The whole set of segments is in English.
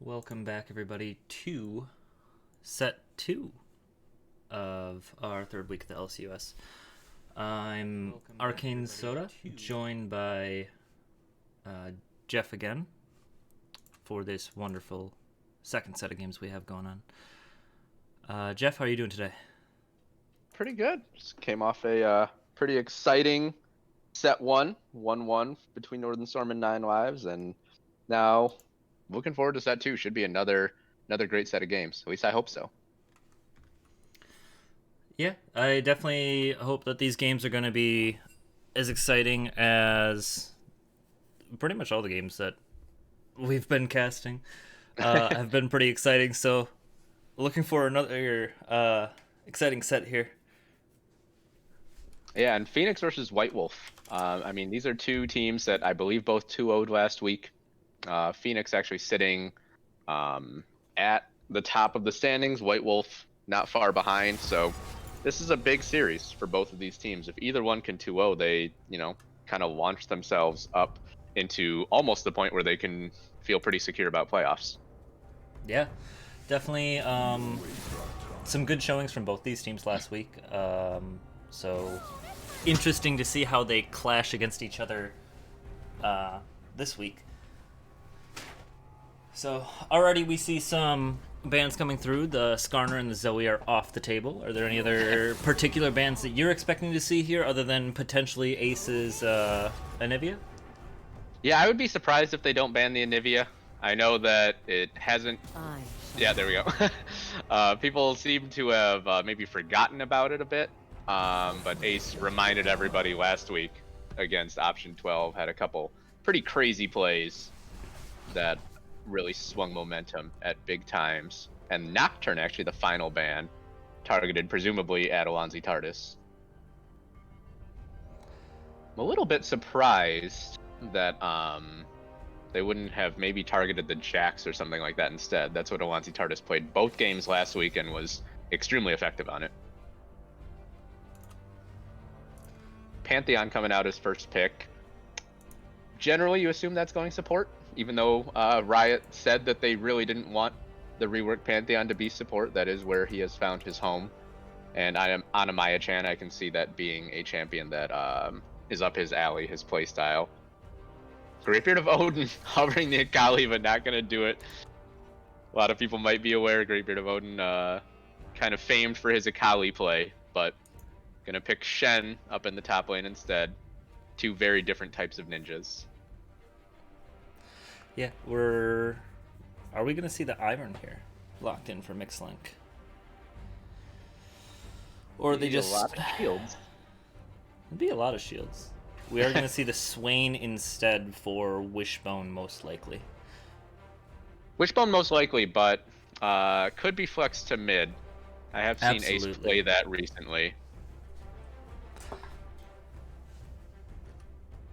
Welcome back, everybody, to set 2 of our third week of the LCUS. I'm Arcane Soda, joined by Jeff again for this wonderful second set of games we have going on. Jeff, how are you doing today? Pretty good. Just came off a pretty exciting set 1-1 between Northern Storm and Nine Lives, and now looking forward to set 2. Should be another great set of games. At least I hope so. Yeah, I definitely hope that these games are going to be as exciting as pretty much all the games that we've been casting have been pretty exciting. So, looking for another exciting set here. Yeah, and Phoenix versus White Wolf. These are two teams that I believe both 2-0'd last week. Phoenix actually sitting at the top of the standings. White Wolf not far behind. So this is a big series for both of these teams. If either one can 2-0, they kind of launch themselves up into almost the point where they can feel pretty secure about playoffs. Yeah, definitely some good showings from both these teams last week. So interesting to see how they clash against each other this week. So already we see some bans coming through. The Skarner and the Zoe are off the table. Are there any other particular bans that you're expecting to see here other than potentially Ace's Anivia? Yeah, I would be surprised if they don't ban the Anivia. I know that it hasn't... Yeah, there we go. People seem to have maybe forgotten about it a bit. But Ace reminded everybody last week against Option 12, had a couple pretty crazy plays that really swung momentum at big times. And Nocturne, actually the final ban, targeted presumably at Alonzi Tardis. I'm a little bit surprised that they wouldn't have maybe targeted the Jax or something like that instead. That's what Alonzi Tardis played both games last week and was extremely effective on it. Pantheon coming out as first pick. Generally, you assume that's going support, even though Riot said that they really didn't want the reworked Pantheon to be support. That is where he has found his home. And on Amaya-chan, I can see that being a champion that is up his alley, his playstyle. Greatbeard of Odin hovering the Akali, but not going to do it. A lot of people might be aware Greatbeard of Odin kind of famed for his Akali play, but gonna pick Shen up in the top lane instead. Two very different types of ninjas. Yeah, are we gonna see the Ivern here locked in for Mixlink? Or are they just a lot of shields? It'd be a lot of shields. We are gonna see the Swain instead for Wishbone, most likely. Wishbone most likely, but could be flexed to mid. I have seen Absolutely. Ace play that recently.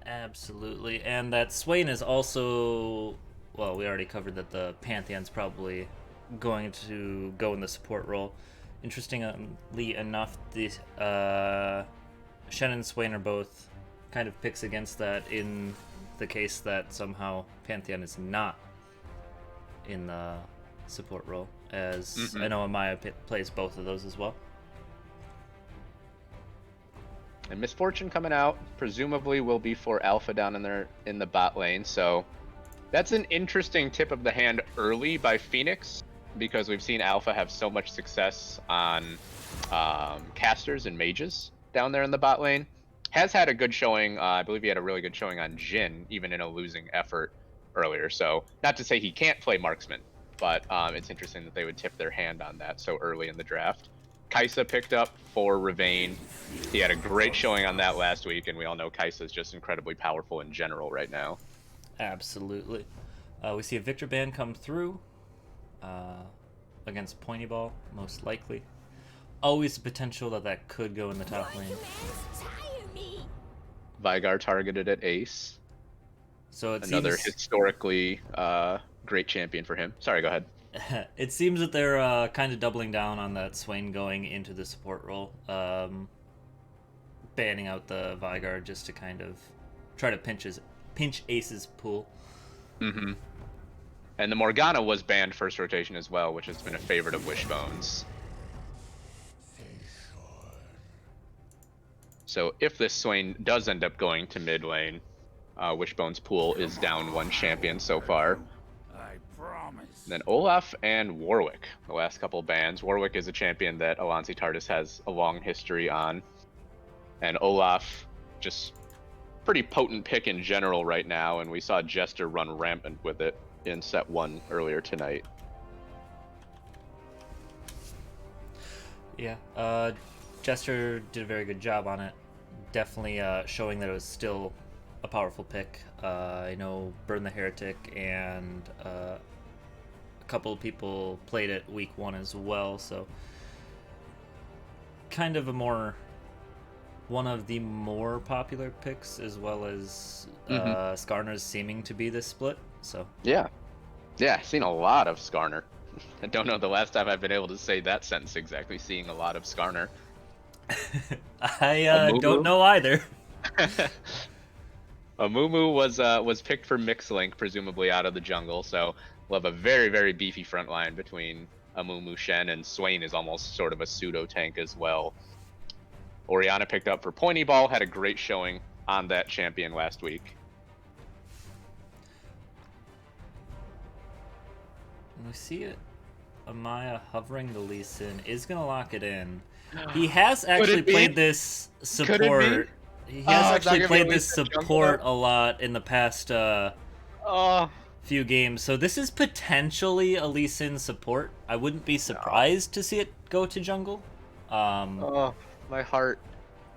Absolutely, and that Swain is also, well, we already covered that the Pantheon's probably going to go in the support role. Interestingly enough, the Shen and Swain are both kind of picks against that in the case that somehow Pantheon is not in the support role, as I know Amaya plays both of those as well. And Misfortune coming out presumably will be for Alpha down in the bot lane. So that's an interesting tip of the hand early by Phoenix, because we've seen Alpha have so much success on casters and mages down there in the bot lane. Has had a good showing. I believe he had a really good showing on Jhin, even in a losing effort earlier. So not to say he can't play marksman, but it's interesting that they would tip their hand on that so early in the draft. Kai'Sa picked up for Ravane. He had a great showing on that last week, and we all know Kai'Sa is just incredibly powerful in general right now. Absolutely. We see a Victor ban come through against Pointy Ball, most likely. Always the potential that could go in the top lane. Veigar targeted at Ace. So it another seems... historically great champion for him. Sorry, go ahead. It seems that they're kind of doubling down on that Swain going into the support role, banning out the Veigar just to kind of try to pinch Ace's pool. And And the Morgana was banned first rotation as well, which has been a favorite of Wishbone's. So if this Swain does end up going to mid lane, Wishbone's pool is down 1 champion so far. I promise. Then Olaf and Warwick, the last couple bans. Warwick is a champion that Alonzi Tardis has a long history on. And Olaf, just pretty potent pick in general right now, and we saw Jester run rampant with it in set 1 earlier tonight. Yeah, Jester did a very good job on it. Definitely showing that it was still a powerful pick. I know Burn the Heretic and a couple of people played it week 1 as well, so kind of one of the more popular picks, as well as Skarner's seeming to be this split. So yeah, I've seen a lot of Skarner. I don't know the last time I've been able to say that sentence exactly. Seeing a lot of Skarner. I don't know either. Amumu was picked for Mixlink, presumably out of the jungle, so we'll have a very, very beefy front line between Amumu, Shen, and Swain is almost sort of a pseudo tank as well. Orianna picked up for Pointy Ball, had a great showing on that champion last week. We see it. Amaya hovering the Lee Sin is gonna lock it in. He has actually played this support. He has actually played this support a lot in the past few games. So this is potentially a Lee Sin support. I wouldn't be surprised to see it go to jungle. My heart.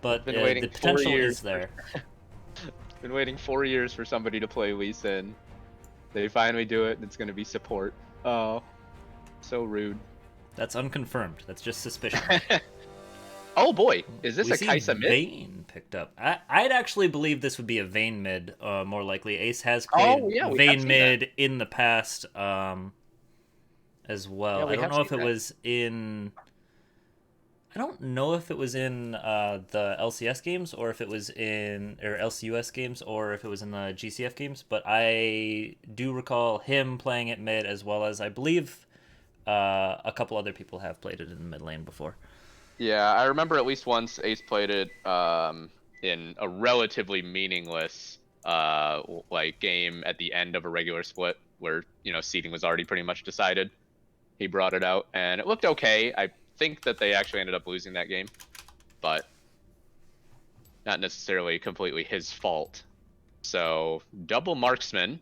But the potential is there. Been waiting 4 years for somebody to play Lee Sin. They finally do it, and it's going to be support. Oh, so rude. That's unconfirmed. That's just suspicion. Oh boy, is this a Kai'Sa mid? Vayne picked up. I'd actually believe this would be a Vayne mid, more likely. Ace has played Vayne mid in the past as well. Yeah, I don't know if it was in... I don't know if it was in the LCS games or if it was in LCUS games or if it was in the GCF games, but I do recall him playing it mid, as well as I believe a couple other people have played it in the mid lane before. Yeah, I remember at least once Ace played it in a relatively meaningless game at the end of a regular split where seeding was already pretty much decided. He brought it out and it looked okay. I think that they actually ended up losing that game, but not necessarily completely his fault. So double marksman,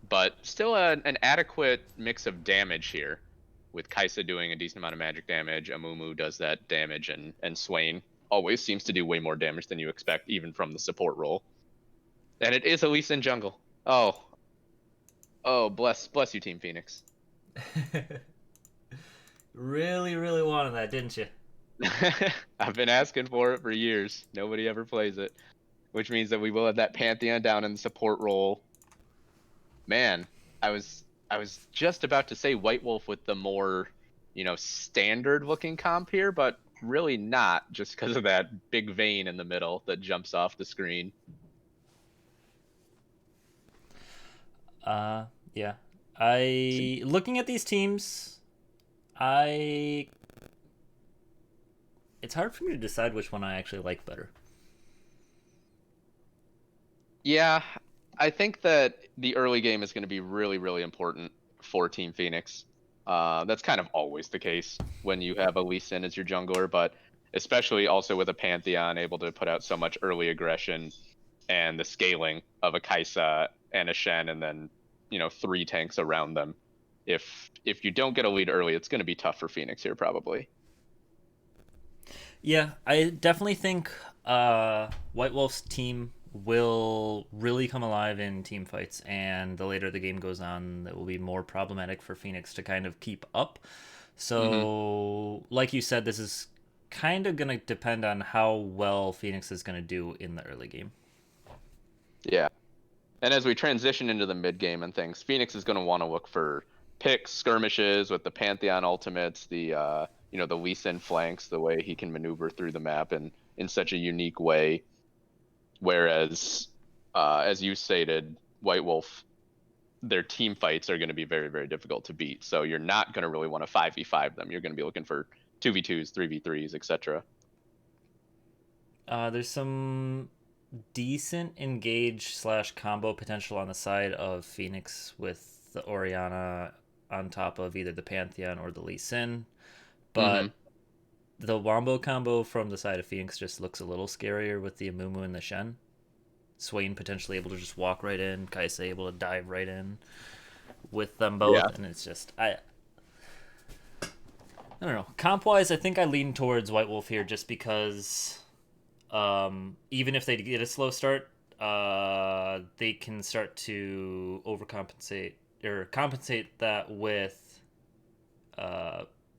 but still an adequate mix of damage here, with Kai'Sa doing a decent amount of magic damage. Amumu does that damage, and Swain always seems to do way more damage than you expect, even from the support role. And it is a Lee Sin jungle. Oh, bless you, Team Phoenix. Really, really wanted that, didn't you? I've been asking for it for years. Nobody ever plays it, which means that we will have that Pantheon down in the support role. Man, I was just about to say White Wolf with the more, standard looking comp here, but really not, just because of that big vein in the middle that jumps off the screen. Yeah. Looking at these teams, it's hard for me to decide which one I actually like better. Yeah, I think that the early game is going to be really, really important for Team Phoenix. That's kind of always the case when you have a Lee Sin as your jungler, but especially also with a Pantheon able to put out so much early aggression and the scaling of a Kai'Sa and a Shen, and then 3 tanks around them. If you don't get a lead early, it's going to be tough for Phoenix here, probably. Yeah, I definitely think White Wolf's team will really come alive in team fights, and the later the game goes on, it will be more problematic for Phoenix to kind of keep up. So, like you said, this is kind of going to depend on how well Phoenix is going to do in the early game. Yeah. And as we transition into the mid game and things, Phoenix is going to want to look for picks, skirmishes with the Pantheon ultimates, the the Lee Sin flanks, the way he can maneuver through the map in such a unique way. Whereas, as you stated, White Wolf their team fights are going to be very, very difficult to beat. So you're not going to really want to 5v5 them. You're going to be looking for 2v2s, 3v3s, etc. There's some decent engage / combo potential on the side of Phoenix with the Orianna on top of either the Pantheon or the Lee Sin. But the Wombo combo from the side of Phoenix just looks a little scarier with the Amumu and the Shen. Swain potentially able to just walk right in, Kaisa able to dive right in with them both, and it's just I don't know. Comp wise, I think I lean towards White Wolf here just because even if they get a slow start, they can start to overcompensate or compensate that with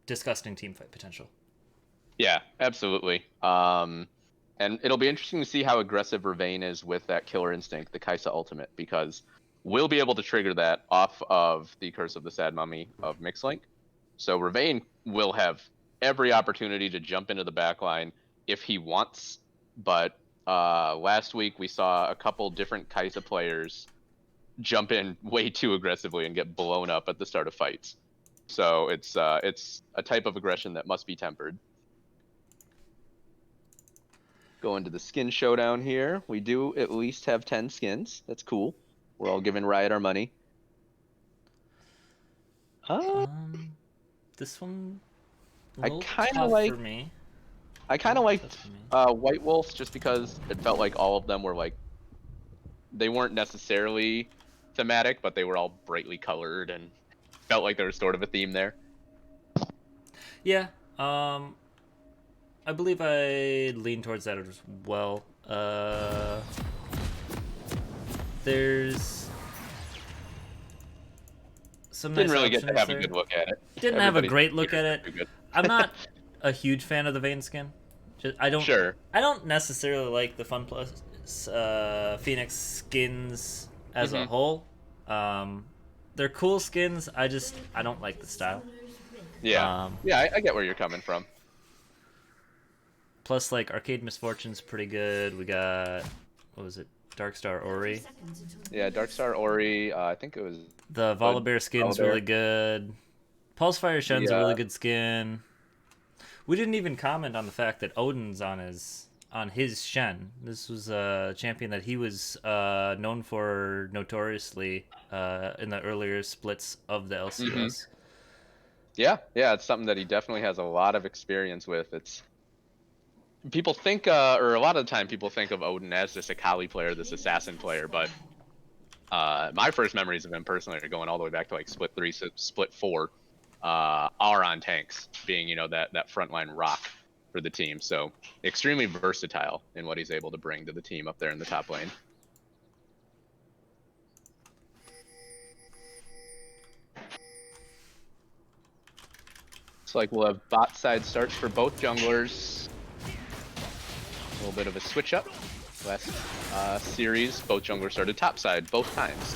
disgusting teamfight potential. Yeah, absolutely. And it'll be interesting to see how aggressive Ravane is with that Killer Instinct, the Kaisa ultimate, because we'll be able to trigger that off of the Curse of the Sad Mummy of Mixlink. So Ravane will have every opportunity to jump into the backline if he wants, but last week we saw a couple different Kaisa players jump in way too aggressively and get blown up at the start of fights. So it's a type of aggression that must be tempered. Going to the skin showdown here. We do at least have 10 skins. That's cool. We're all giving Riot our money. This one, I kind of like. for me. I kind of liked White Wolves just because it felt like all of them were like. They weren't necessarily thematic, but they were all brightly colored and felt like there was sort of a theme there. Yeah. I believe I lean towards that as well. There's some Didn't nice really get to have there. a good look at it. Didn't have a great look at it. I'm not a huge fan of the Vayne skin. I don't necessarily like the Fun Plus Phoenix skins as a whole. They're cool skins. I don't like the style. Yeah. I get where you're coming from. Plus, like, Arcade Misfortune's pretty good. We got, what was it? Darkstar Ori. Yeah, Darkstar Ori. I think it was... The Volibear skin's really good. Pulsefire Shen's a really good skin. We didn't even comment on the fact that Odin's on his Shen. This was a champion that he was known for notoriously in the earlier splits of the LCUS. Yeah, it's something that he definitely has a lot of experience with. It's... People think, or a lot of the time, people think of Odin as this Akali player, this assassin player, but my first memories of him personally are going all the way back to like Split 3, Split 4, are on tanks, being, that frontline rock for the team. So extremely versatile in what he's able to bring to the team up there in the top lane. Looks like we'll have bot side starts for both junglers. A little bit of a switch up. Last series, both junglers started top side both times.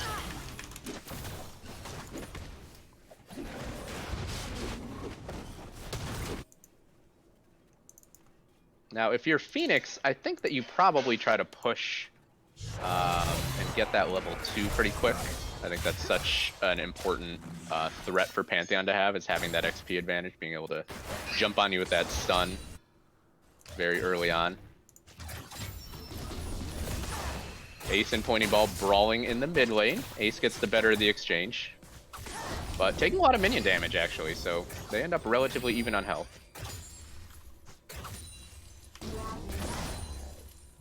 Now, if you're Phoenix, I think that you probably try to push and get that level 2 pretty quick. I think that's such an important threat for Pantheon to have, is having that XP advantage, being able to jump on you with that stun very early on. Ace and Pointy Ball brawling in the mid lane. Ace gets the better of the exchange, but taking a lot of minion damage actually, so they end up relatively even on health.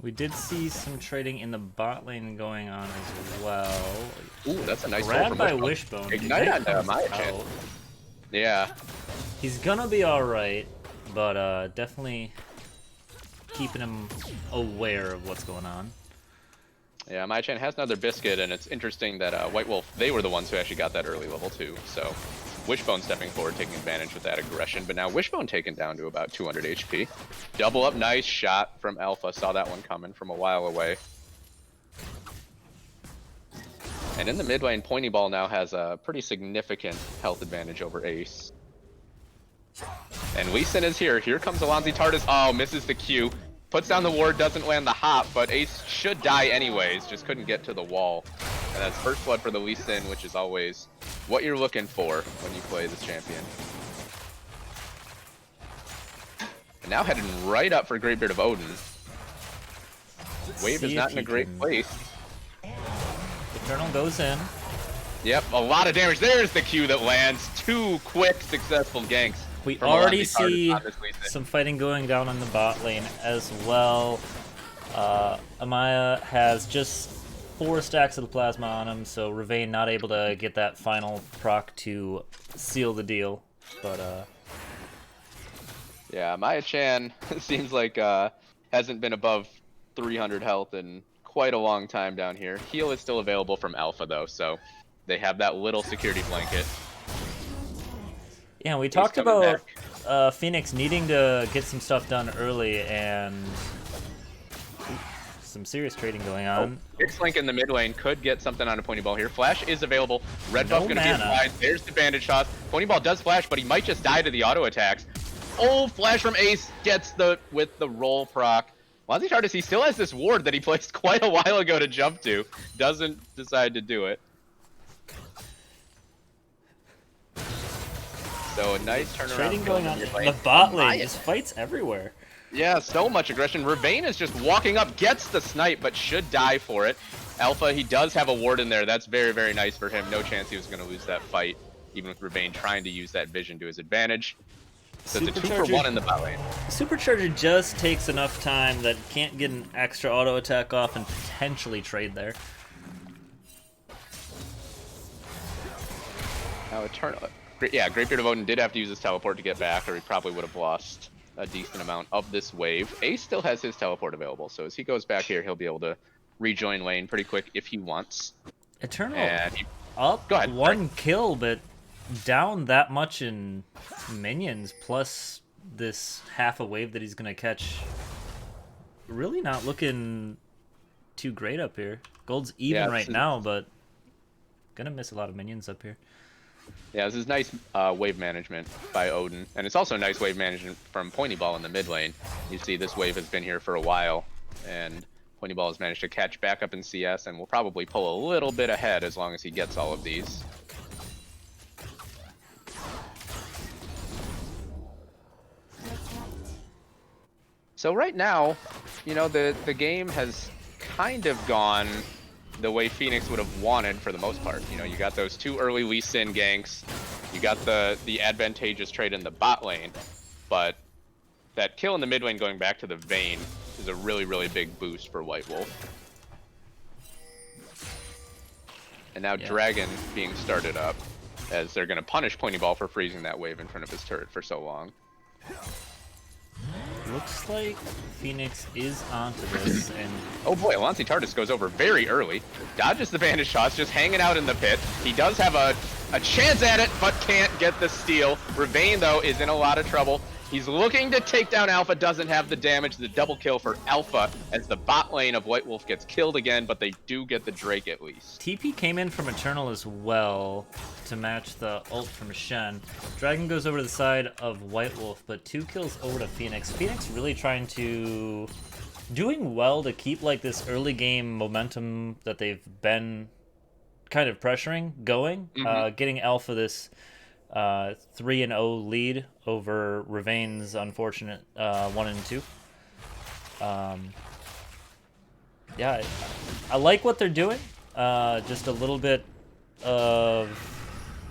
We did see some trading in the bot lane going on as well. Ooh, that's a nice grab from by Wishbone. Wishbone. Ignite on Maya Chan. Yeah. He's gonna be alright, but definitely keeping him aware of what's going on. Yeah, Maya Chan has another biscuit, and it's interesting that White Wolf, they were the ones who actually got that early level 2, so Wishbone stepping forward, taking advantage with that aggression, but now Wishbone taken down to about 200 HP. Double up, nice shot from Alpha, saw that one coming from a while away. And in the mid lane, Pointy Ball now has a pretty significant health advantage over Ace. And Lee Sin is here. Here comes Alonzi Tardis. Oh, misses the Q. Puts down the ward, doesn't land the hop, but Ace should die anyways, just couldn't get to the wall. And that's first blood for the Lee Sin, which is always what you're looking for when you play this champion. And now heading right up for Greatbeard of Odin. Wave is not in a great place. Eternal goes in. Yep, a lot of damage. There's the Q that lands. 2 quick, successful ganks. We already see some fighting going down on the bot lane as well. Amaya has just 4 stacks of the plasma on him, so Ravane not able to get that final proc to seal the deal. But yeah, Maya Chan seems like hasn't been above 300 health in quite a long time down here. Heal is still available from Alpha though, so they have that little security blanket. Yeah, we talked about Phoenix needing to get some stuff done early and some serious trading going on. X-Link in the mid lane could get something on a Pony Ball here. Flash is available. Red buff gonna be applied. There's the bandage shot. Pony Ball does flash, but he might just die to the auto attacks. Oh, flash from Ace gets with the roll proc. Lonzy Tardis, he still has this ward that he placed quite a while ago to jump to. Doesn't decide to do it. So a nice turnaround. Trading going on in the bot lane. Just fights everywhere. Yeah, so much aggression. Ravane is just walking up, gets the snipe, but should die for it. Alpha, he does have a ward in there. That's very, very nice for him. No chance he was going to lose that fight, even with Ravane trying to use that vision to his advantage. So it's a 2-for-1 in the bot lane. Supercharger just takes enough time that can't get an extra auto attack off and potentially trade there. Now Eternal. Yeah, Greatbeard of Odin did have to use his teleport to get back, or he probably would have lost a decent amount of this wave. Ace still has his teleport available, so as he goes back here, he'll be able to rejoin lane pretty quick if he wants. Eternal and up go ahead, 1 kill, but down that much in minions, plus this half a wave that he's going to catch. Really not looking too great up here. Gold's even right now, but going to miss a lot of minions up here. Yeah, this is nice wave management by Odin, and it's also nice wave management from Pointy Ball in the mid lane. You see this wave has been here for a while, and Pointy Ball has managed to catch back up in CS, and will probably pull a little bit ahead as long as he gets all of these. So right now, you know, the game has kind of gone the way Phoenix would have wanted for the most part. You know, you got those 2 early Lee Sin ganks, you got the advantageous trade in the bot lane, but that kill in the mid lane going back to the Vayne is a really, really big boost for White Wolf. And now Dragon being started up, as they're going to punish Pointy Ball for freezing that wave in front of his turret for so long. Looks like Phoenix is onto this, and oh boy, Lonzy Tardis goes over very early. Dodges the bandage shots, just hanging out in the pit. He does have a chance at it, but can't get the steal. Ravane, though, is in a lot of trouble. He's looking to take down Alpha, doesn't have the damage. The double kill for Alpha as the bot lane of White Wolf gets killed again, but they do get the Drake at least. TP came in from Eternal as well to match the ult from Shen. Dragon goes over to the side of White Wolf, but 2 kills over to Phoenix. Phoenix really trying to... doing well to keep like this early game momentum that they've been kind of pressuring going. Getting Alpha this 3-0 lead over Ravane's unfortunate 1-2. Yeah, I like what they're doing. Just a little bit of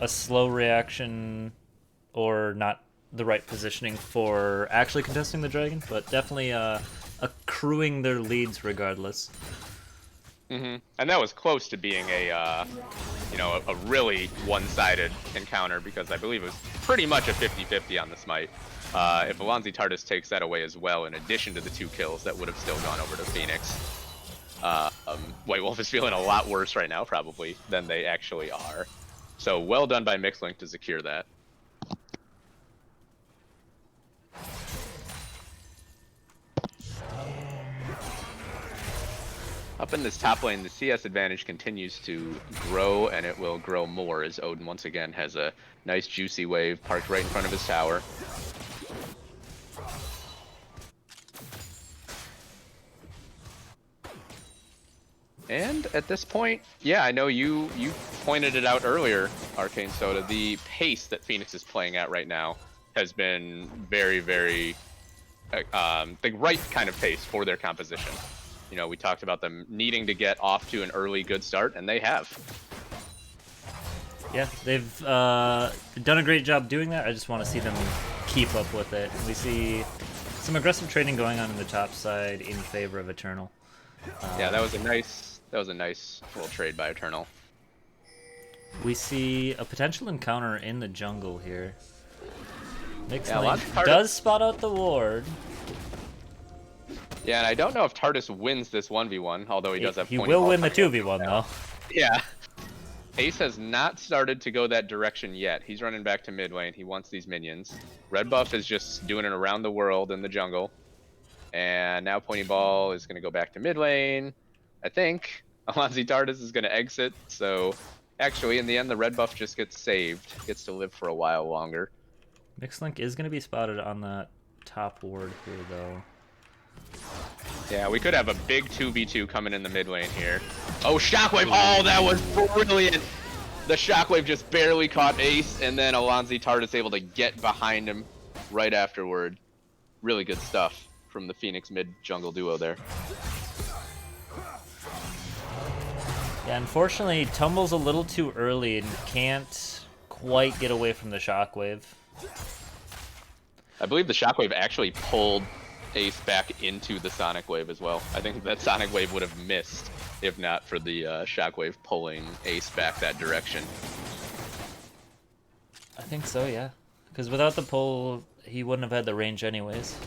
a slow reaction, or not the right positioning for actually contesting the dragon, but definitely accruing their leads regardless. And that was close to being a you know, a really one-sided encounter, because I believe it was pretty much a 50-50 on the smite. If Lonzy Tardis takes that away as well, in addition to the 2 kills, that would have still gone over to Phoenix. White Wolf is feeling a lot worse right now, probably, than they actually are. So well done by Mixlink to secure that. Up in this top lane, the CS advantage continues to grow, and it will grow more as Odin once again has a nice juicy wave parked right in front of his tower. And at this point, yeah, I know you pointed it out earlier, Arcane Soda. The pace that Phoenix is playing at right now has been very, very the right kind of pace for their composition. You know, we talked about them needing to get off to an early good start, and they have. Yeah, they've done a great job doing that. I just want to see them keep up with it. We see some aggressive trading going on the top side in favor of Eternal. Yeah, that was a nice little trade by Eternal. We see a potential encounter in the jungle here. Yeah, does spot out the ward. Yeah, and I don't know if Tardis wins this 1v1, although he does have. He will win the 2v1 though. Yeah. Ace has not started to go that direction yet. He's running back to mid lane. He wants these minions. Red Buff is just doing it around the world in the jungle. And now Pointy Ball is going to go back to mid lane. I think Alonzi Tardis is going to exit. So actually, in the end, the Red Buff just gets saved. Gets to live for a while longer. Mixlink is going to be spotted on that top ward here, though. Yeah, we could have a big 2v2 coming in the mid lane here. Oh, Shockwave! Oh, that was brilliant! The Shockwave just barely caught Ace, and then Alonzi Tardis able to get behind him right afterward. Really good stuff from the Phoenix mid-jungle duo there. Yeah, unfortunately, Tumble's a little too early and can't quite get away from the Shockwave. I believe the Shockwave actually pulled Ace back into the Sonic Wave as well. I think that Sonic Wave would have missed if not for the Shockwave pulling Ace back that direction. I think so, yeah. Because without the pull, he wouldn't have had the range anyways.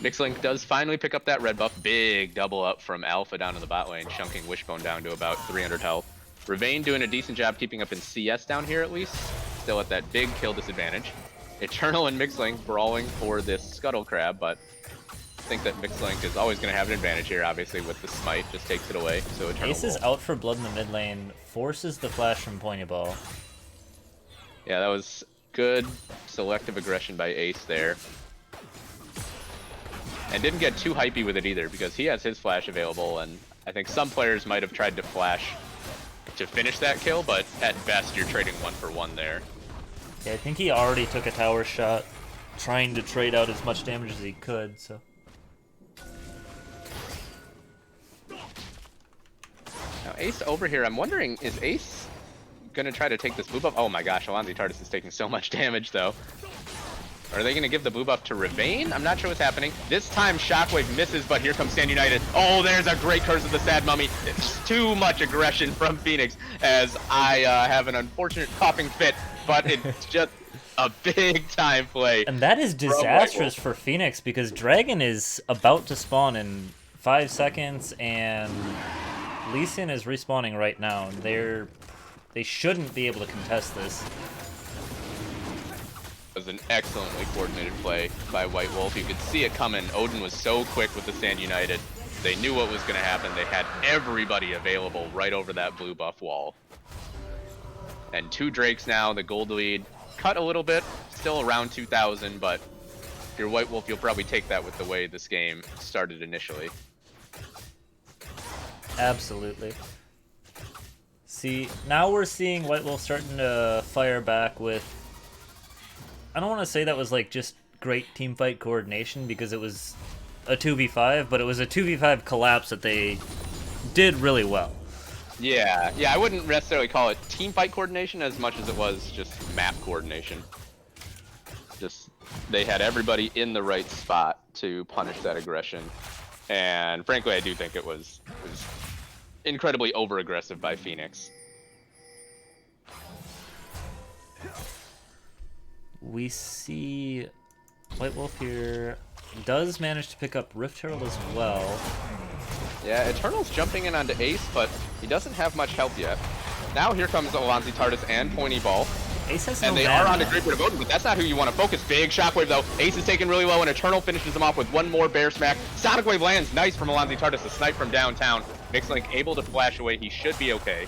Mixlink does finally pick up that red buff. Big double up from Alpha down in the bot lane, chunking Wishbone down to about 300 health. Ravane doing a decent job keeping up in CS down here at least. Still at that big kill disadvantage. Eternal and Mixlink brawling for this Scuttle Crab, but I think that Mixlink is always going to have an advantage here, obviously, with the Smite. Just takes it away, so Eternal Ace is out for blood in the mid lane, forces the flash from Pointy Ball. Yeah, that was good selective aggression by Ace there. And didn't get too hypey with it either, because he has his flash available, and I think some players might have tried to flash to finish that kill, but at best you're trading 1-for-1 there. Yeah, I think he already took a tower shot, trying to trade out as much damage as he could, so... Now Ace over here, I'm wondering, is Ace gonna try to take this blue buff? Oh my gosh, Alonzi Tardis is taking so much damage though. Are they gonna give the blue buff to Ravane? I'm not sure what's happening. This time Shockwave misses, but here comes Stand United. Oh, there's a great Curse of the Sad Mummy. It's too much aggression from Phoenix as I have an unfortunate coughing fit, but it's just a big time play. And that is disastrous for Phoenix because Dragon is about to spawn in 5 seconds and Lee Sin is respawning right now. And they shouldn't be able to contest this. It was an excellently coordinated play by White Wolf. You could see it coming. Odin was so quick with the Stand United. They knew what was going to happen. They had everybody available right over that blue buff wall. And 2 Drakes now, the gold lead. Cut a little bit, still around 2,000, but if you're White Wolf, you'll probably take that with the way this game started initially. Absolutely. See, now we're seeing White Wolf starting to fire back with... I don't want to say that was like just great teamfight coordination because it was a 2v5, but it was a 2v5 collapse that they did really well. Yeah, I wouldn't necessarily call it teamfight coordination as much as it was just map coordination. Just they had everybody in the right spot to punish that aggression. And frankly, I do think it was incredibly over-aggressive by Phoenix. We see White Wolf here does manage to pick up Rift Herald as well. Yeah, Eternal's jumping in onto Ace, but he doesn't have much help yet. Now here comes Alonzi Tardis and Pointy Ball. Ace has no and they mana. are on a great bit of Odin, but that's not who you want to focus. Big Shockwave though. Ace is taken really low, and Eternal finishes him off with one more Bear Smack. Sonic Wave lands, nice from Alonzi Tardis, a snipe from downtown. Mixlink able to flash away, he should be okay.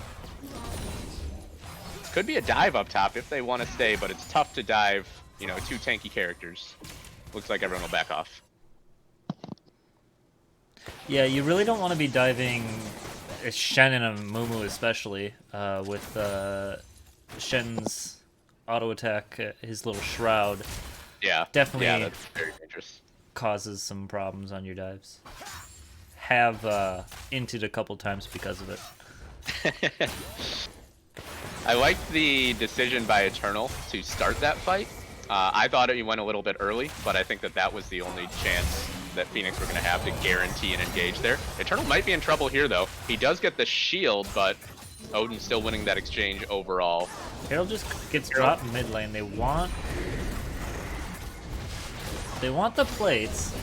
Could be a dive up top if they want to stay, but it's tough to dive, you know, 2 tanky characters. Looks like everyone will back off. Yeah, you really don't want to be diving Shen and a Mumu especially, with Shen's auto attack, his little shroud. Yeah. Definitely Yeah, that's very dangerous. causes some problems on your dives. Have inted a couple times because of it. I liked the decision by Eternal to start that fight. I thought it went a little bit early, but I think that was the only chance that Phoenix were going to have to guarantee an engage there. Eternal might be in trouble here, though. He does get the shield, but Odin's still winning that exchange overall. Herald just gets dropped mid lane. They want the plates.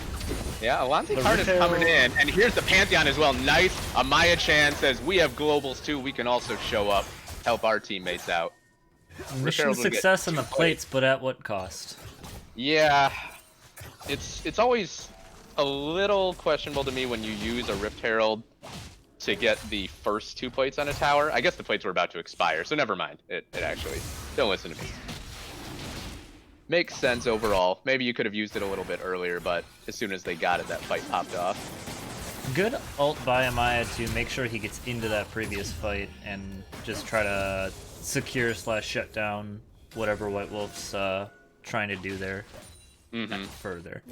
Yeah, Alonzi card is coming in, and here's the Pantheon as well. Nice. Amaya Chan says, we have globals too. We can also show up, help our teammates out. Mission success in the plates, but at what cost? Yeah, it's always a little questionable to me when you use a Rift Herald to get the first 2 plates on a tower. I guess the plates were about to expire, so never mind. It actually, don't listen to me. Makes sense overall. Maybe you could have used it a little bit earlier, but as soon as they got it, that fight popped off. Good ult by Amaya to make sure he gets into that previous fight and just try to secure / shut down whatever White Wolf's trying to do there. Further.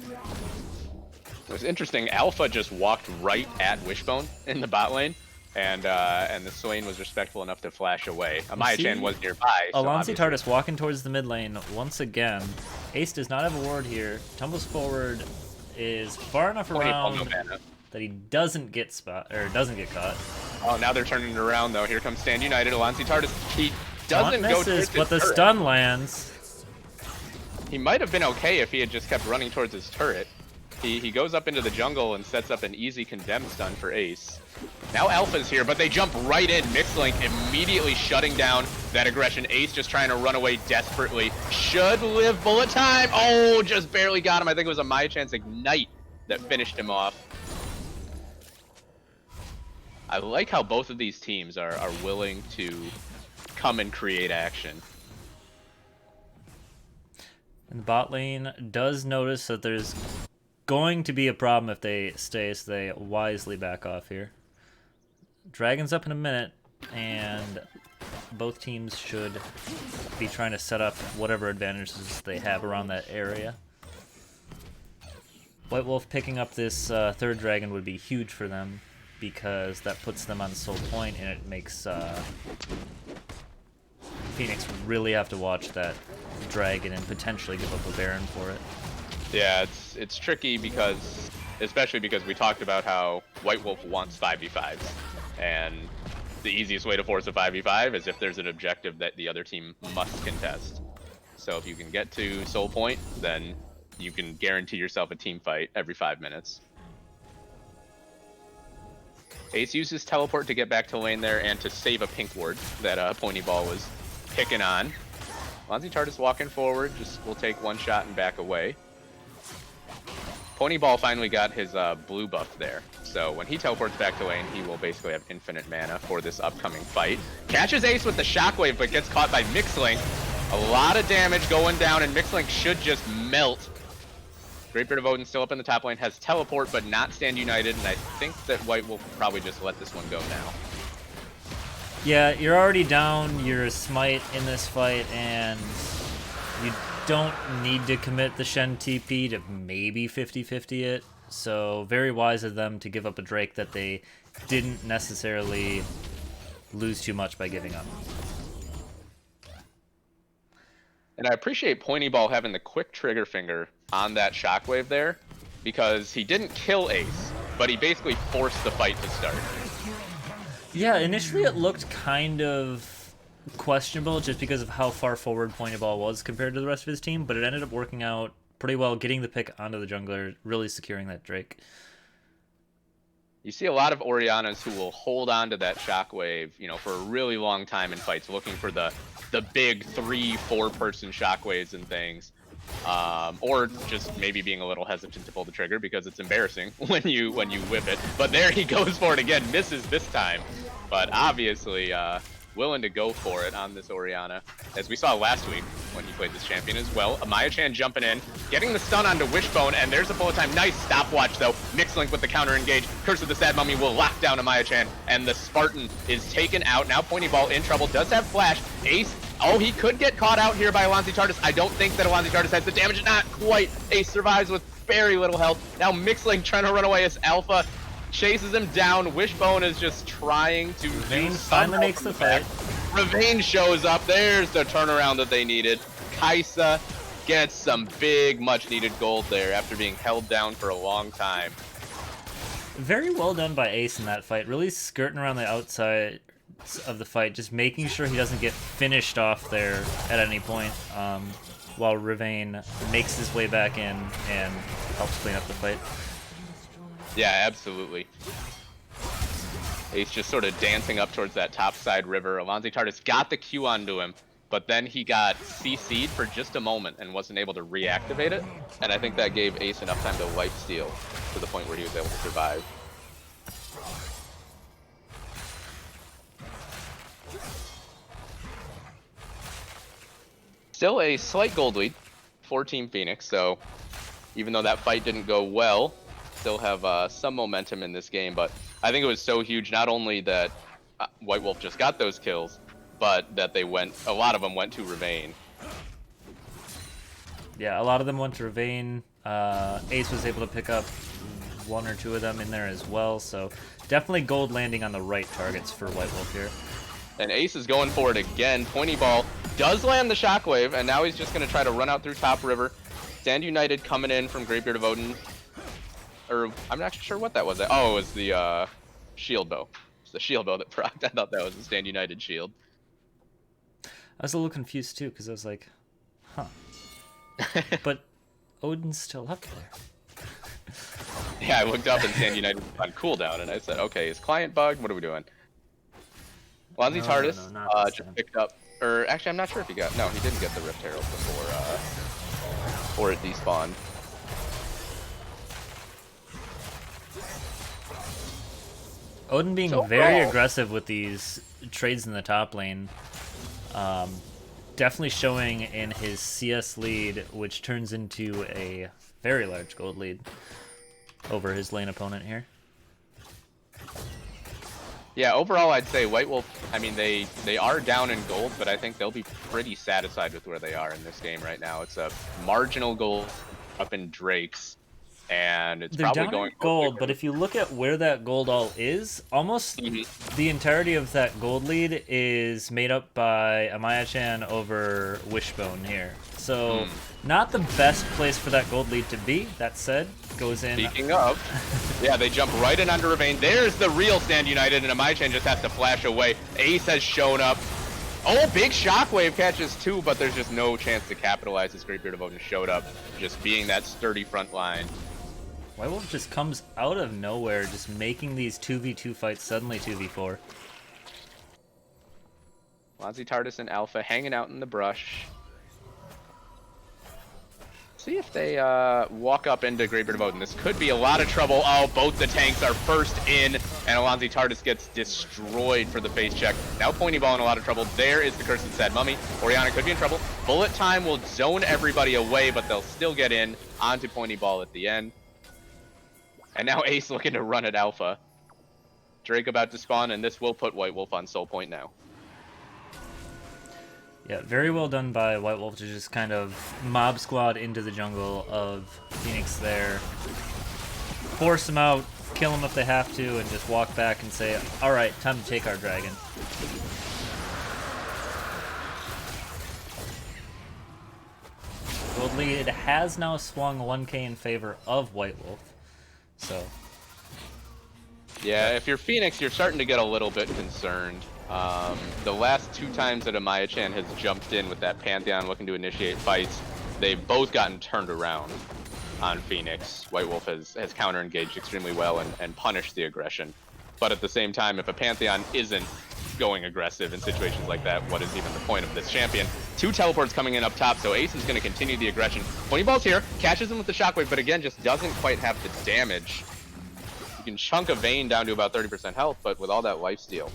It was interesting. Alpha just walked right at Wishbone in the bot lane, and the Swain was respectful enough to flash away. Amaya-chan was nearby. So Alonzi TARDIS walking towards the mid lane once again. Ace does not have a ward here. Tumbles forward, is far enough around that he doesn't get caught. Oh, now they're turning it around though. Here comes Stand United. Alonzi TARDIS. He doesn't go towards but the turret. stun lands. He might have been okay if he had just kept running towards his turret. He goes up into the jungle and sets up an easy condemn stun for Ace. Now Alpha's here, but they jump right in. Mixlink immediately shutting down that aggression. Ace just trying to run away desperately. Should live bullet time. Oh, just barely got him. I think it was a Maya Chance Ignite that finished him off. I like how both of these teams are willing to come and create action. And the bot lane does notice that there's going to be a problem if they stay, so they wisely back off here. Dragon's up in a minute, and both teams should be trying to set up whatever advantages they have around that area. White Wolf picking up this third dragon would be huge for them, because that puts them on Soul Point, and it makes Phoenix really have to watch that dragon and potentially give up a Baron for it. Yeah, it's tricky because, especially because we talked about how White Wolf wants 5v5s, and the easiest way to force a 5v5 is if there's an objective that the other team must contest. So if you can get to Soul Point, then you can guarantee yourself a team fight every 5 minutes. Ace uses teleport to get back to lane there and to save a pink ward that Pony Ball was picking on. Alonzi TARDIS walking forward, just will take one shot and back away. Pony Ball finally got his blue buff there, so when he teleports back to lane, he will basically have infinite mana for this upcoming fight. Catches Ace with the shockwave, but gets caught by Mixlink. A lot of damage going down, and Mixlink should just melt. Greatbeard of Odin still up in the top lane, has teleport, but not Stand United, and I think that White will probably just let this one go now. Yeah, you're already down your smite in this fight, and you don't need to commit the Shen TP to maybe 50-50 it. So very wise of them to give up a Drake that they didn't necessarily lose too much by giving up. And I appreciate Pointy Ball having the quick trigger finger on that shockwave there, because he didn't kill Ace, but he basically forced the fight to start. Yeah, initially it looked kind of questionable just because of how far forward Pointy Ball was compared to the rest of his team, but it ended up working out pretty well, getting the pick onto the jungler, really securing that Drake. You see a lot of Orianas who will hold on to that shockwave, you know, for a really long time in fights, looking for the big 3-4 person shockwaves and things, or just maybe being a little hesitant to pull the trigger because it's embarrassing when you whip it. But there he goes for it again, misses this time, but obviously willing to go for it on this Orianna, as we saw last week when he played this champion as well. Amaya-chan jumping in, getting the stun onto Wishbone, and there's a bullet time. Nice stopwatch though. Mixlink with the counter engage. Curse of the Sad Mummy will lock down Amaya-chan, and the Spartan is taken out. Now Pointy Ball in trouble, does have flash. Ace, oh, he could get caught out here by Alonzi Tardis. I don't think that Alonzi Tardis has the damage, not quite. Ace survives with very little health. Now Mixlink trying to run away as Alpha chases him down. Wishbone is just trying to Ravane finally makes the fight. Ravane shows up. There's the turnaround that they needed. Kaisa gets some big, much needed gold there after being held down for a long time. Very well done by Ace in that fight. Really skirting around the outside of the fight, just making sure he doesn't get finished off there at any point, while Ravane makes his way back in and helps clean up the fight. Yeah, absolutely. Ace just sort of dancing up towards that top side river. Alonzi Tardis got the Q onto him, but then he got CC'd for just a moment and wasn't able to reactivate it. And I think that gave Ace enough time to lifesteal to the point where he was able to survive. Still a slight gold lead for Team Phoenix, so even though that fight didn't go well, still have some momentum in this game. But I think it was so huge, not only that White Wolf just got those kills, but that a lot of them went to Ravane. Yeah, a lot of them went to Ravane. Ace was able to pick up one or two of them in there as well, so definitely gold landing on the right targets for White Wolf here. And Ace is going for it again. Pointy Ball does land the shockwave, and now he's just going to try to run out through top river. Stand United coming in from Gravebeard of Odin. Or, I'm not sure what that was. Oh, it was the shield bow. It's the shield bow that procced. I thought that was the Stand United shield. I was a little confused too, because I was like, huh. But Odin's still up there. Yeah, I looked up and Stand United was on cooldown, and I said, okay, is client bugged? What are we doing? Alonzi Tardis just picked up, or actually I'm not sure if he got, no, he didn't get the Rift Herald before it despawned. Odin being very aggressive with these trades in the top lane. Definitely showing in his CS lead, which turns into a very large gold lead over his lane opponent here. Yeah, overall I'd say White Wolf, I mean, they are down in gold, but I think they'll be pretty satisfied with where they are in this game right now. It's a marginal gold up in Drake's, and it's probably going gold, but if you look at where that gold all is, almost the entirety of that gold lead is made up by Amaya-chan over Wishbone here. So not the best place for that gold lead to be. That said, goes in. Speaking of, yeah, they jump right in under Ravane. There's the real Stand United, and Amaya-chan just has to flash away. Ace has shown up. Oh, big shockwave catches too, but there's just no chance to capitalize as Great Beard of Odin showed up, just being that sturdy front line. White Wolf just comes out of nowhere, just making these 2v2 fights suddenly 2v4. Alonzi Tardis and Alpha hanging out in the brush. See if they walk up into Greatbeard of Odin. This could be a lot of trouble. Oh, both the tanks are first in, and Alonzi Tardis gets destroyed for the face check. Now Pointy Ball in a lot of trouble. There is the Curse of Sad Mummy. Orianna could be in trouble. Bullet time will zone everybody away, but they'll still get in onto Pointy Ball at the end. And now Ace looking to run at Alpha. Drake about to spawn, and this will put White Wolf on soul point now. Yeah, very well done by White Wolf to just kind of mob squad into the jungle of Phoenix there. Force them out, kill them if they have to, and just walk back and say, alright, time to take our dragon. Gold lead has now swung 1k in favor of White Wolf. So, yeah, if you're Phoenix, you're starting to get a little bit concerned. The last two times that Amaya-chan has jumped in with that Pantheon looking to initiate fights, they've both gotten turned around on Phoenix. White Wolf has counter-engaged extremely well and punished the aggression. But at the same time, if a Pantheon isn't going aggressive in situations like that, what is even the point of this champion? Two teleports coming in up top, so Ace is going to continue the aggression. Pointy Ball's here, catches him with the shockwave, but again, just doesn't quite have the damage. You can chunk a Vayne down to about 30% health, but with all that lifesteal,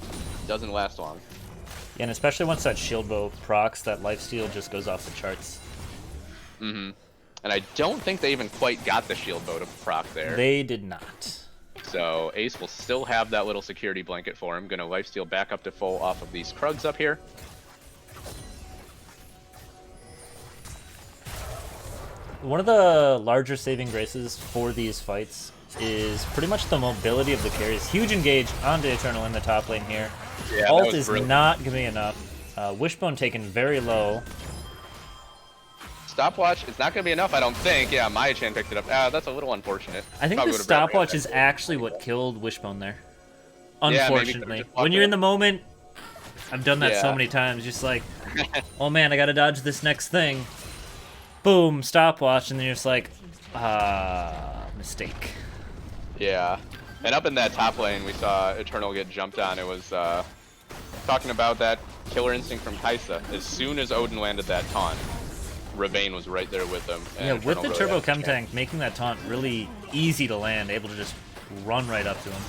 doesn't last long. Yeah, and especially once that shield bow procs, that lifesteal just goes off the charts. Mm-hmm. And I don't think they even quite got the shield bow to proc there. They did not. So Ace will still have that little security blanket for him. Gonna lifesteal back up to full off of these Krugs up here. One of the larger saving graces for these fights is pretty much the mobility of the carries. Huge engage onto Eternal in the top lane here. Yeah, Ult is not going to be enough. Wishbone taken very low. Stopwatch is not going to be enough, I don't think. Yeah, Maya-chan picked it up. That's a little unfortunate. I think Probably the would've rather stopwatch had is that. actually what killed Wishbone there. Yeah, maybe Unfortunately. could've just walked When you're in away. the moment, I've done that so Yeah. many times, just like, oh man, I gotta dodge this next thing. Boom, stopwatch, and then you're just like, mistake. Yeah. And up in that top lane, we saw Eternal get jumped on. It was talking about that killer instinct from Kaisa. As soon as Odin landed that taunt, Ravane was right there with him. And Yeah, with Eternal the really turbo had a chem chance. tank, making that taunt really easy to land, able to just run right up to him.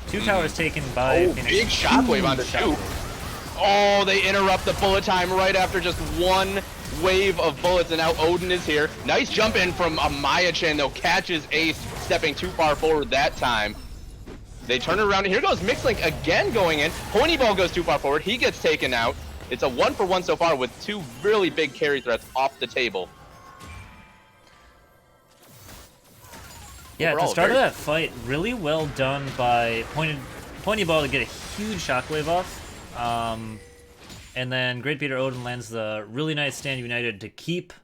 Two towers taken by Oh, Phoenix. big shockwave onto Huge two. shockwave. Oh, they interrupt the bullet time right after just one wave of bullets, and now Odin is here. Nice jump in from Maya-chan, though, catches Ace stepping too far forward that time. They turn it around, and here goes Mixlink again going in. Pointy Ball goes too far forward. He gets taken out. It's a 1-for-1 so far with two really big carry threats off the table. Yeah, at the Overall, start of very- that fight, really well done by Pointy Ball to get a huge shockwave off. And then Great Beater Odin lands the really nice Stand United to keep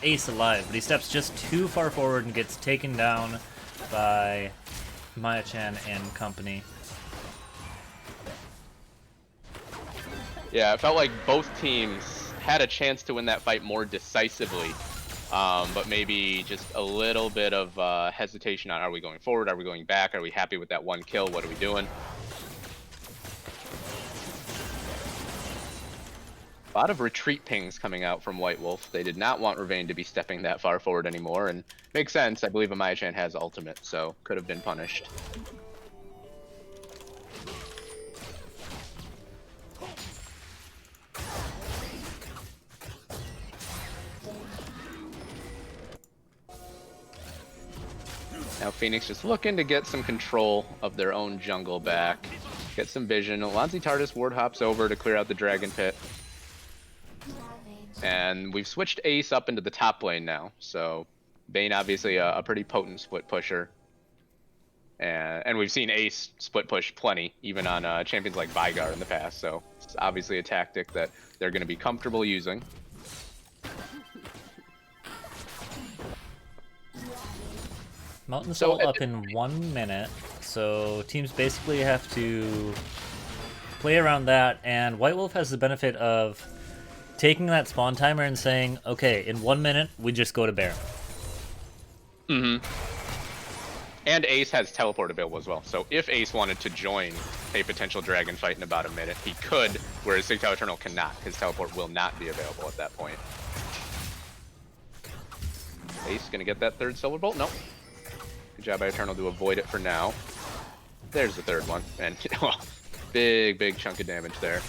Ace alive, but he steps just too far forward and gets taken down by Maya-chan and company. Yeah, it felt like both teams had a chance to win that fight more decisively, but maybe just a little bit of hesitation on, are we going forward, are we going back, are we happy with that one kill, what are we doing? A lot of retreat pings coming out from White Wolf. They did not want Ravane to be stepping that far forward anymore, and makes sense. I believe Amaya-chan has ultimate, so could have been punished. Now Phoenix just looking to get some control of their own jungle back. Get some vision. Alonzi Tardis ward hops over to clear out the Dragon Pit. And we've switched Ace up into the top lane now. So Bane obviously a pretty potent split pusher. And we've seen Ace split push plenty, even on champions like Vygar in the past. So it's obviously a tactic that they're going to be comfortable using. Mountain So Assault up in 1 minute, so teams basically have to play around that, and White Wolf has the benefit of taking that spawn timer and saying, okay, in 1 minute, we just go to Baron. And Ace has teleport available as well. So if Ace wanted to join a potential dragon fight in about a minute, he could, whereas Sigtal Eternal cannot. His teleport will not be available at that point. Ace gonna get that third silver bolt? Nope. Good job by Eternal to avoid it for now. There's the third one. And well, big chunk of damage there.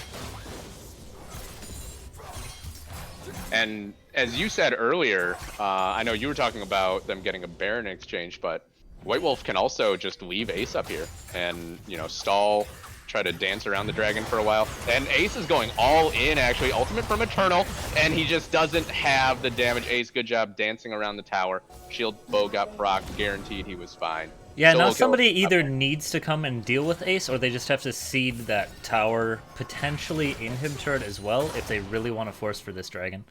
And as you said earlier, I know you were talking about them getting a Baron in exchange, but White Wolf can also just leave Ace up here and, you know, stall, try to dance around the dragon for a while. And Ace is going all in, actually. Ultimate from Eternal, and he just doesn't have the damage. Ace, good job dancing around the tower. Shield bow got procced, guaranteed he was fine. Yeah, Solo now kill. somebody either needs to come and deal with Ace, or they just have to seed that tower, potentially in him turret as well, if they really want to force for this dragon.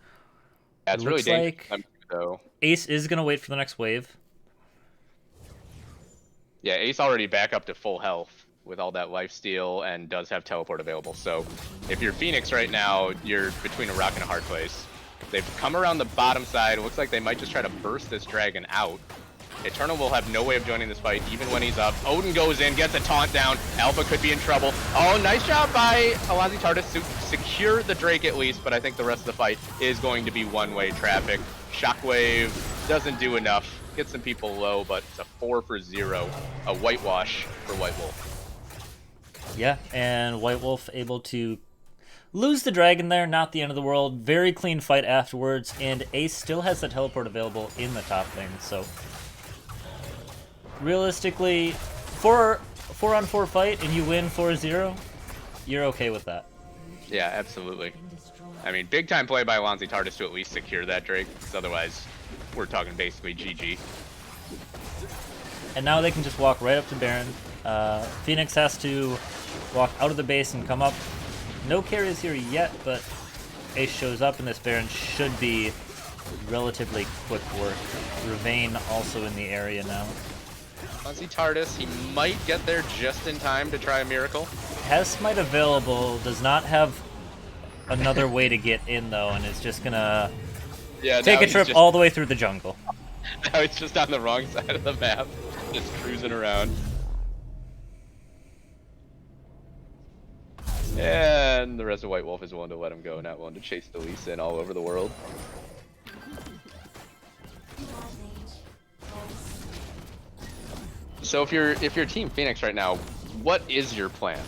That's It really looks dangerous like for them, though. Ace is going to wait for the next wave. Yeah, Ace already back up to full health with all that lifesteal and does have teleport available. So if you're Phoenix right now, you're between a rock and a hard place. They've come around the bottom side. It looks like they might just try to burst this dragon out. Eternal will have no way of joining this fight, even when he's up. Odin goes in, gets a taunt down. Alpha could be in trouble. Oh, nice job by Alonzi Tardis to secure the Drake at least, but I think the rest of the fight is going to be one-way traffic. Shockwave doesn't do enough. Get some people low, but it's a 4 for 0. A whitewash for White Wolf. Yeah, and White Wolf able to lose the dragon there, not the end of the world. Very clean fight afterwards, and Ace still has the teleport available in the top lane, so realistically, 4-on-4 fight and you win 4-0, you're okay with that. Yeah, absolutely. I mean, big time play by Untitled to at least secure that Drake, because otherwise we're talking basically GG. And now they can just walk right up to Baron. Phoenix has to walk out of the base and come up. No carries here yet, but Ace shows up, and this Baron should be relatively quick work. Ravane also in the area now. Untitled, he might get there just in time to try a miracle. Has Smite available, does not have another way to get in though, and is just gonna take a trip all the way through the jungle. Now he's just on the wrong side of the map, just cruising around. And the rest of White Wolf is willing to let him go, not willing to chase the Lee Sin all over the world. So if you're Team Phoenix right now, what is your plan?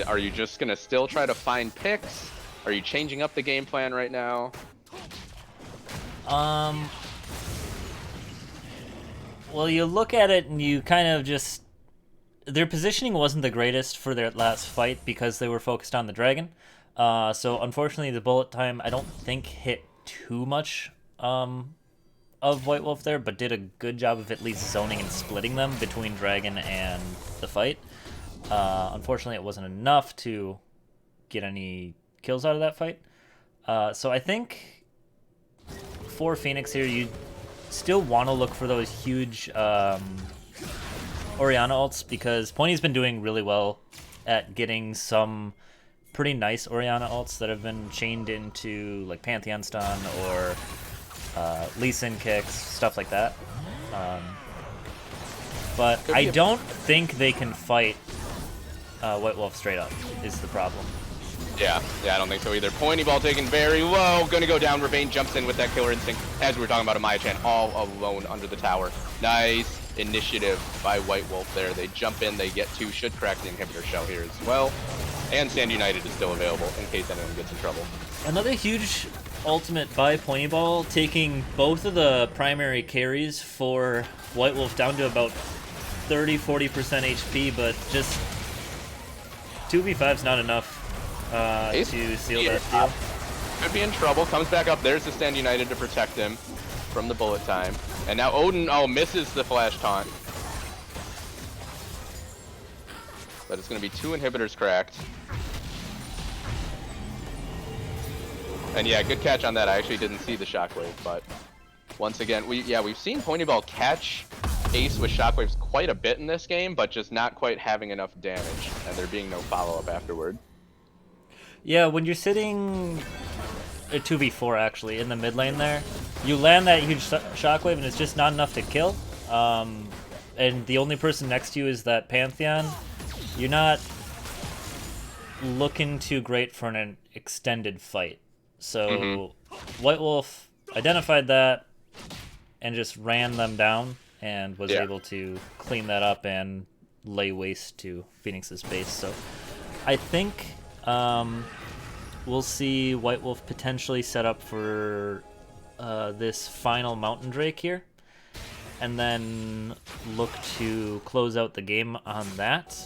Are you just gonna still try to find picks? Are you changing up the game plan right now? Well, you look at it and you kind of just... Their positioning wasn't the greatest for their last fight because they were focused on the dragon. So unfortunately the bullet time I don't think hit too much of White Wolf there, but did a good job of at least zoning and splitting them between dragon and the fight. Unfortunately it wasn't enough to get any kills out of that fight. So I think for Phoenix here, you still want to look for those huge Orianna ults, because Pointy's been doing really well at getting some pretty nice Orianna ults that have been chained into like Pantheon stun or Lee Sin kicks, stuff like that. But I don't think they can fight White Wolf straight up, is the problem. Yeah, I don't think so either. Pointy ball taken very low. Gonna go down. Ravane jumps in with that killer instinct. As we were talking about, Amaya-chan all alone under the tower. Nice initiative by White Wolf there. They jump in, they get two. Should crack the inhibitor shell here as well. And Stand United is still available in case anyone gets in trouble. Another huge ultimate by Pointy Ball, taking both of the primary carries for White Wolf down to about 30-40% HP, but just 2v5's not enough to seal that deal. Could be in trouble. Comes back up. There's the Stand United to protect him from the bullet time. And now Odin, misses the flash taunt. But it's going to be two inhibitors cracked. And yeah, good catch on that. I actually didn't see the shockwave, but once again, we've seen Pointy Ball catch Ace with shockwaves quite a bit in this game, but just not quite having enough damage, and there being no follow-up afterward. Yeah, when you're sitting a 2v4 actually in the mid lane there, you land that huge shockwave and it's just not enough to kill. And the only person next to you is that Pantheon. You're not looking too great for an extended fight. So White Wolf identified that and just ran them down and was able to clean that up and lay waste to Phoenix's base. So I think we'll see White Wolf potentially set up for this final Mountain Drake here, and then look to close out the game on that.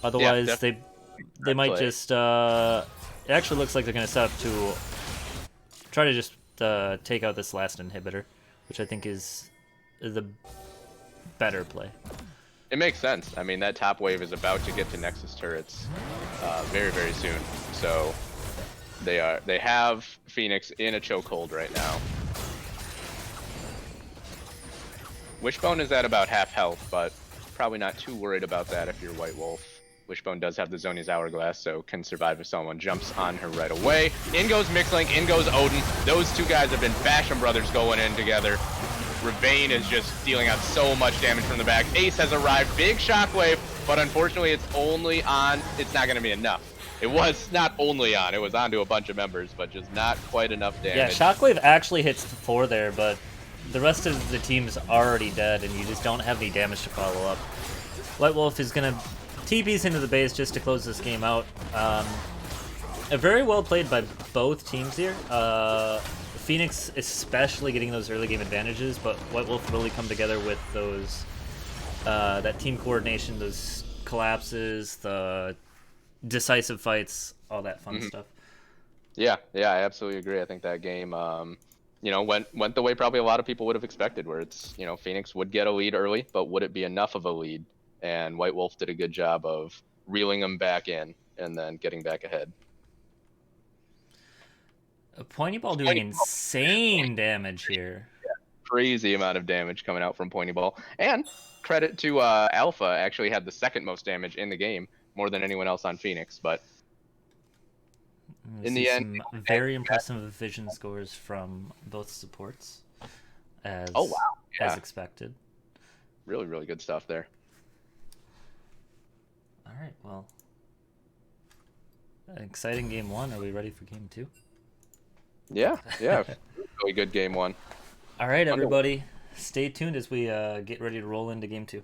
Otherwise, they might just... it actually looks like they're going to set up to try to just take out this last inhibitor, which I think is the better play. It makes sense. I mean, that top wave is about to get to Nexus turrets very, very soon. So they have Phoenix in a chokehold right now. Wishbone is at about half health, but probably not too worried about that if you're White Wolf. Wishbone does have the Zonia's Hourglass, so can survive if someone jumps on her right away. In goes Mixlink, in goes Odin. Those two guys have been Basham brothers going in together. Ravane is just dealing out so much damage from the back. Ace has arrived, big shockwave, but unfortunately it's only on, it's not going to be enough. It was not only on, it was onto a bunch of members, but just not quite enough damage. Yeah, shockwave actually hits 4 there, but the rest of the team's already dead, and you just don't have any damage to follow up. White Wolf is going to TPs into the base just to close this game out. Very well played by both teams here. Phoenix especially getting those early game advantages, but White Wolf really come together with those that team coordination, those collapses, the decisive fights, all that fun stuff. Yeah, I absolutely agree. I think that game, went the way probably a lot of people would have expected, where it's, Phoenix would get a lead early, but would it be enough of a lead? And White Wolf did a good job of reeling them back in and then getting back ahead. A Pointy Ball doing insane damage here. Yeah, crazy amount of damage coming out from Pointy Ball. And credit to Alpha, actually had the second most damage in the game, more than anyone else on Phoenix. But in the end, some very impressive vision scores from both supports. As as expected. Really, really good stuff there. All right, well, an exciting game 1. Are we ready for game 2? Yeah, really good game 1. All right, everybody, stay tuned as we get ready to roll into game 2.